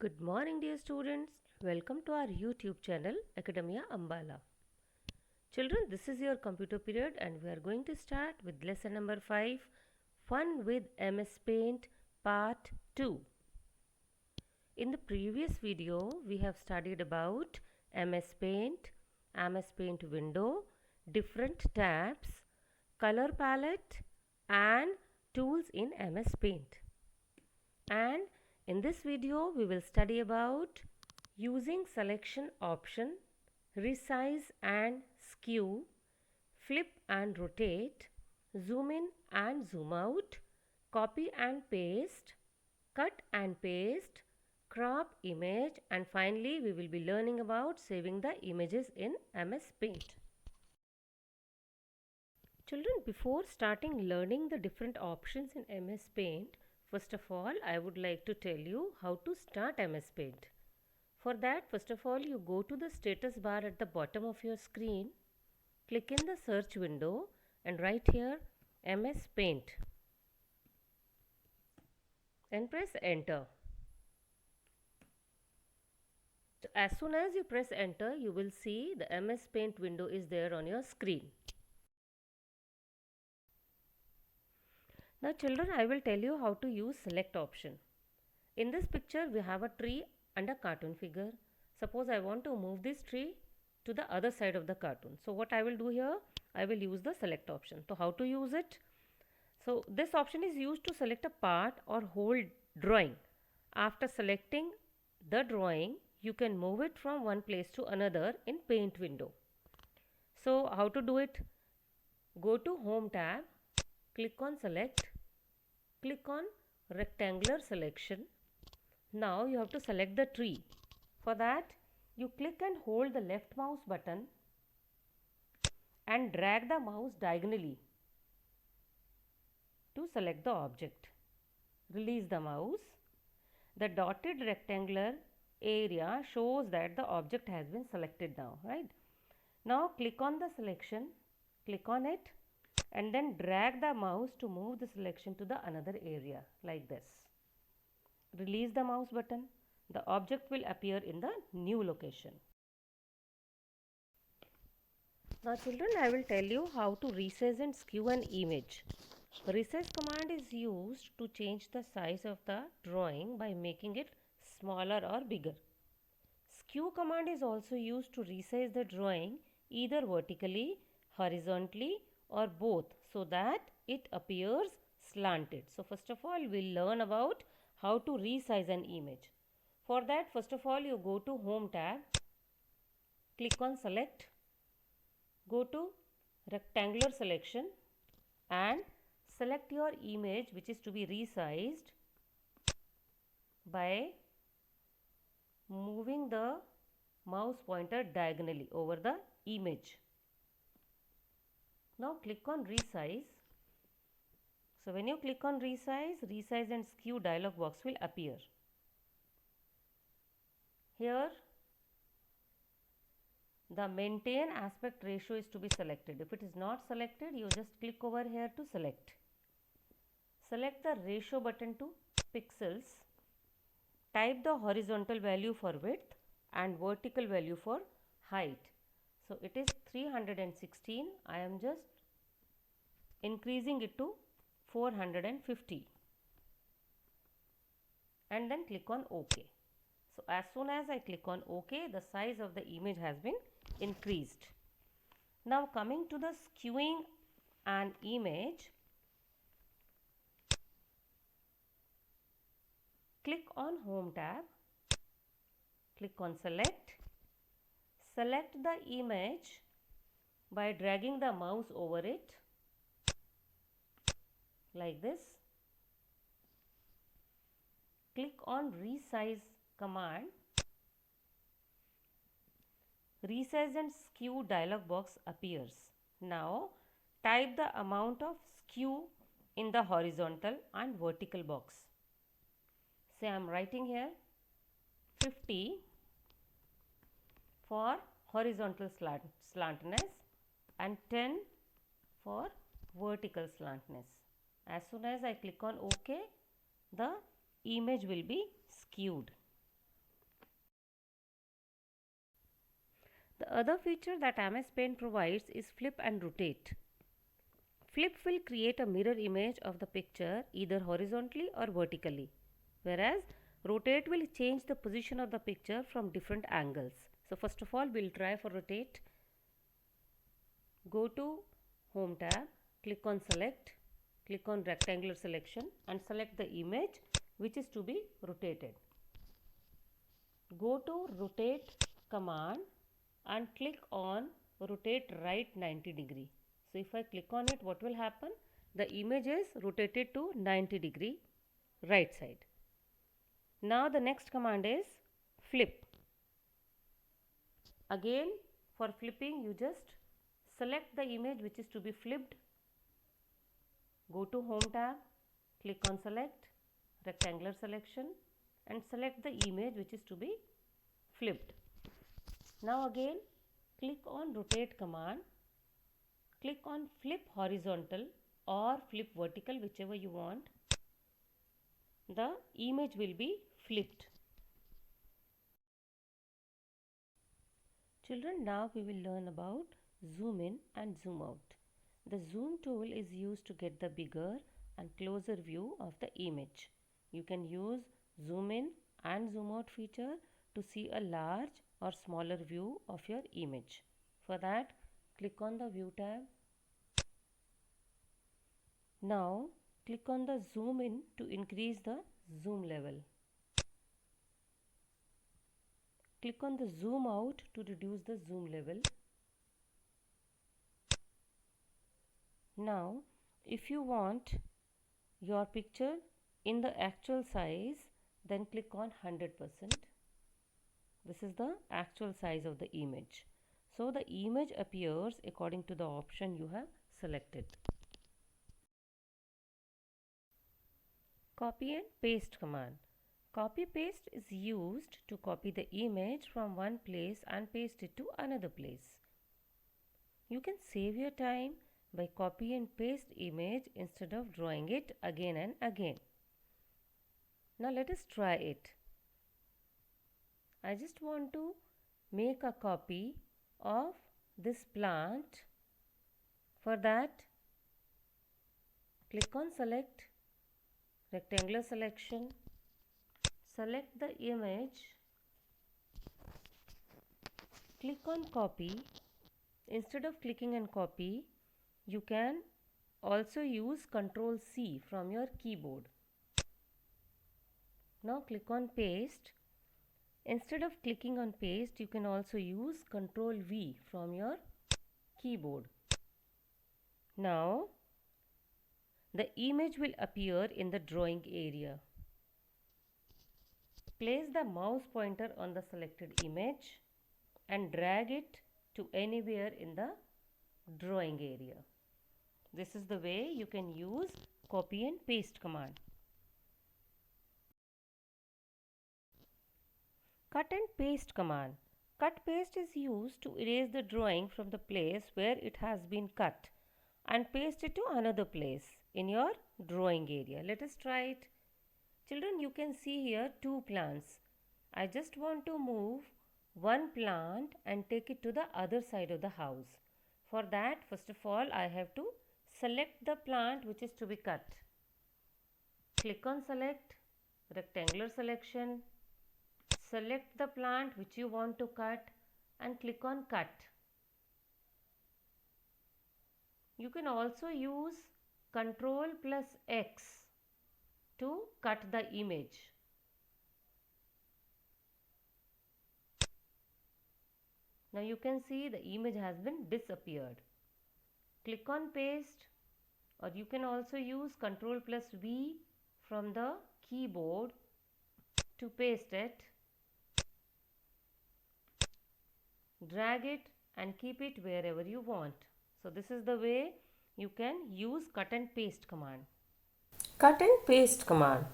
Good morning, dear students. Welcome to our YouTube channel, Academia Ambala. Children, this is your computer period and we are going to start with lesson number 5, Fun with MS Paint, Part 2. In the previous video, we have studied about MS Paint window, different tabs, color palette and tools in MS Paint. And in this video, we will study about using selection option, resize and skew, flip and rotate, zoom in and zoom out, copy and paste, cut and paste, crop image, and finally we will be learning about saving the images in MS Paint. Children, before starting learning the different options in MS Paint, first of all, I would like to tell you how to start MS Paint. For that, first of all, you go to the status bar at the bottom of your screen, click in the search window and write here MS Paint and press enter. So as soon as you press enter, you will see the MS Paint window is there on your screen. Now children, I will tell you how to use select option. In this picture, we have a tree and a cartoon figure. Suppose I want to move this tree to the other side of the cartoon. So what I will do here, I will use the select option. So how to use it? So this option is used to select a part or whole drawing. After selecting the drawing, you can move it from one place to another in Paint window. So how to do it? Go to Home tab, click on Select, click on Rectangular Selection. Now you have to select the tree. For that, you click and hold the left mouse button and drag the mouse diagonally to select the object. Release the mouse. The dotted rectangular area shows that the object has been selected now, right? Now click on the selection, click on it and then drag the mouse to move the selection to the another area like this. Release the mouse button. The object will appear in the new location. Now children, I will tell you how to resize and skew an image. Resize command is used to change the size of the drawing by making it smaller or bigger. Skew command is also used to resize the drawing either vertically, horizontally or both so that it appears slanted. So first of all, we'll learn about how to resize an image. For that, first of all, you go to Home tab, click on Select, go to Rectangular Selection and select your image which is to be resized by moving the mouse pointer diagonally over the image. Now click on Resize. So when you click on Resize and Skew dialog box will appear. Here the Maintain Aspect Ratio is to be selected. If it is not selected, you just click over here to select. Select the ratio button to pixels. Type the horizontal value for width and vertical value for height. So it is 316. I am just increasing it to 450 and then click on OK. So as soon as I click on OK, the size of the image has been increased. Now coming to the skewing an image, click on Home tab, click on Select, select the image by dragging the mouse over it like this. Click on Resize command. Resize and Skew dialog box appears. Now type the amount of skew in the horizontal and vertical box. Say I am writing here 50 for horizontal slantness and 10 for vertical slantness. As soon as I click on OK, the image will be skewed. The other feature that MS Paint provides is flip and rotate. Flip will create a mirror image of the picture either horizontally or vertically, whereas rotate will change the position of the picture from different angles. So first of all, we'll try for rotate. Go to Home tab, click on Select, click on Rectangular selection and select the image which is to be rotated. Go to Rotate command and click on Rotate right 90 degree. So if I click on it, what will happen? The image is rotated to 90 degree right side. Now the next command is flip. Again, for flipping, you just select the image which is to be flipped. Go to Home tab, click on Select, Rectangular selection and select the image which is to be flipped. Now again, click on Rotate command, click on Flip horizontal or flip vertical, whichever you want. The image will be flipped. Children, now we will learn about zoom in and zoom out. The zoom tool is used to get the bigger and closer view of the image. You can use zoom in and zoom out feature to see a large or smaller view of your image. For that, click on the View tab. Now, click on the zoom in to increase the zoom level. Click on the zoom out to reduce the zoom level. Now, if you want your picture in the actual size, then click on 100%. This is the actual size of the image. So, the image appears according to the option you have selected. Copy and paste command. Copy paste is used to copy the image from one place and paste it to another place. You can save your time by copy and paste image instead of drawing it again and again. Now let us try it. I just want to make a copy of this plant. For that, click on Select, Rectangular selection, select the image, click on Copy. Instead of clicking on Copy, you can also use Ctrl C from your keyboard. Now click on Paste. Instead of clicking on Paste, you can also use Ctrl V from your keyboard. Now the image will appear in the drawing area. Place the mouse pointer on the selected image and drag it to anywhere in the drawing area. This is the way you can use copy and paste command. Cut and paste command. Cut paste is used to erase the drawing from the place where it has been cut and paste it to another place in your drawing area. Let us try it. Children, you can see here two plants. I just want to move one plant and take it to the other side of the house. For that, first of all, I have to select the plant which is to be cut. Click on Select, Rectangular selection, select the plant which you want to cut and click on Cut. You can also use Ctrl plus X to cut the image. Now you can see the image has been disappeared. Click on Paste, or you can also use Ctrl plus V from the keyboard to paste it. Drag it and keep it wherever you want. So this is the way you can use cut and paste command. Cut and paste command.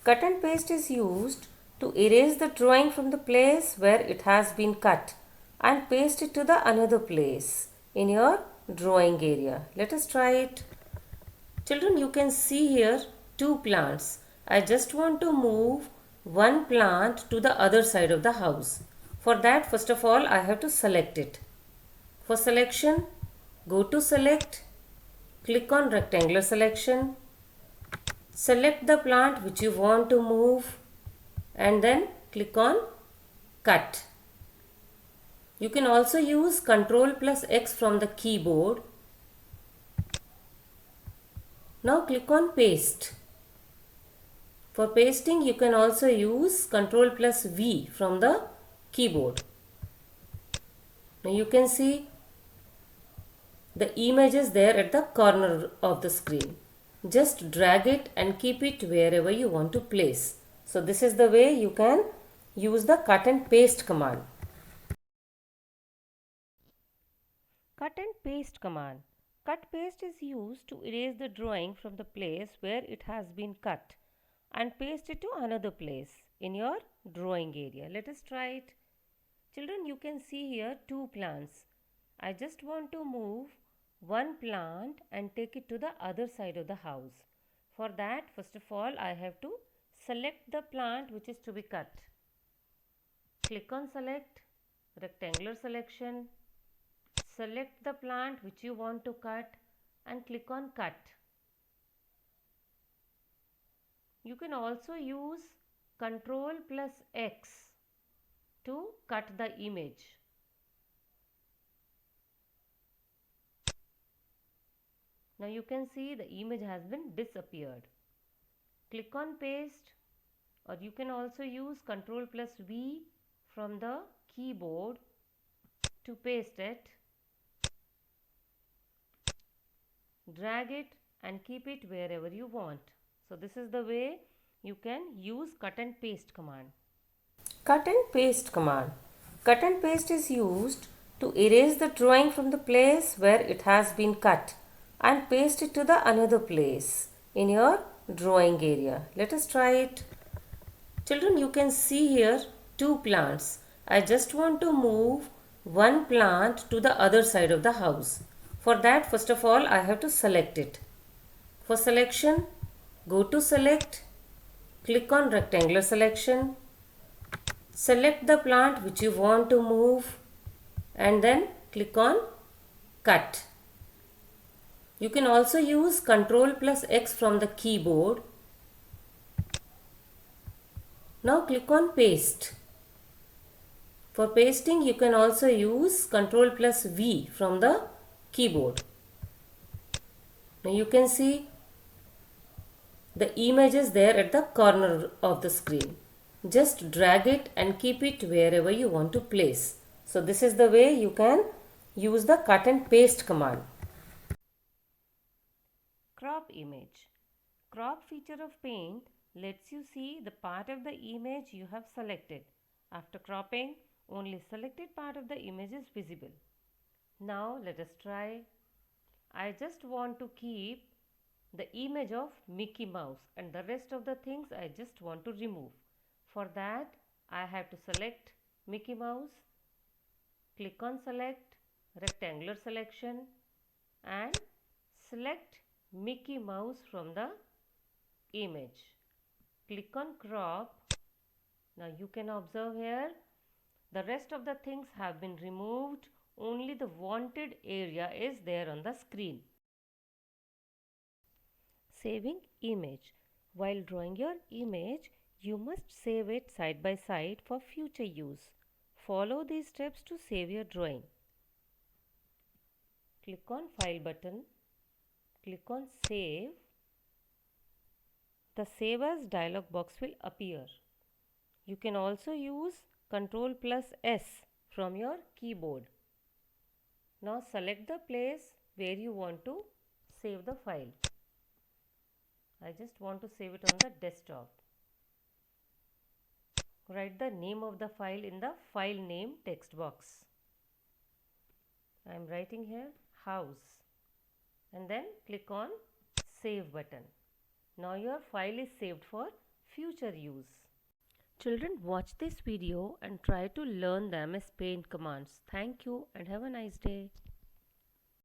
Cut and paste is used to erase the drawing from the place where it has been cut and paste it to the another place in your drawing area. Let us try it. Children, you can see here two plants. I just want to move one plant to the other side of the house. For that, first of all, I have to select it. For selection, go to select, click on rectangular selection, select the plant which you want to move and then click on cut. You can also use Ctrl plus X from the keyboard. Now click on paste. For pasting, you can also use Ctrl plus V from the keyboard. Now you can see the image is there at the corner of the screen. Just drag it and keep it wherever you want to place. So this is the way you can use the cut and paste command. Cut and paste command. Cut paste is used to erase the drawing from the place where it has been cut and paste it to another place in your drawing area. Let us try it. Children, you can see here two plants. I just want to move one plant and take it to the other side of the house. For that, first of all, I have to select the plant which is to be cut. Click on select, rectangular selection, select the plant which you want to cut and click on cut. You can also use Ctrl plus X to cut the image. Now you can see the image has been disappeared. Click on paste, or you can also use Ctrl plus V from the keyboard to paste it. Drag it and keep it wherever you want. So this is the way you can use cut and paste command. Cut and paste command. Cut and paste is used to erase the drawing from the place where it has been cut and paste it to the another place in your drawing area. Let us try it. Children, you can see here two plants. I just want to move one plant to the other side of the house. For that, first of all, I have to select it. For selection, go to select, click on rectangular selection, select the plant which you want to move and then click on cut. You can also use Ctrl plus X from the keyboard. Now click on paste. For pasting, you can also use Ctrl plus V from the keyboard. Now you can see the image is there at the corner of the screen. Just drag it and keep it wherever you want to place. So this is the way you can use the cut and paste command. Crop image. Crop feature of Paint lets you see the part of the image you have selected. After cropping, only selected part of the image is visible. Now let us try. I just want to keep the image of Mickey Mouse and the rest of the things I just want to remove. For that, I have to select Mickey Mouse, click on select, rectangular selection and select Mickey Mouse from the image. Click on crop. Now you can observe here the rest of the things have been removed. Only the wanted area is there on the screen. Saving image. While drawing your image, you must save it side by side for future use. Follow these steps to save your drawing. Click on File button. Click on Save. The Save As dialog box will appear. You can also use Ctrl plus S from your keyboard. Now select the place where you want to save the file. I just want to save it on the desktop. Write the name of the file in the file name text box. I am writing here house and then click on save button. Now your file is saved for future use. Children, watch this video and try to learn them as Paint commands. Thank you and have a nice day.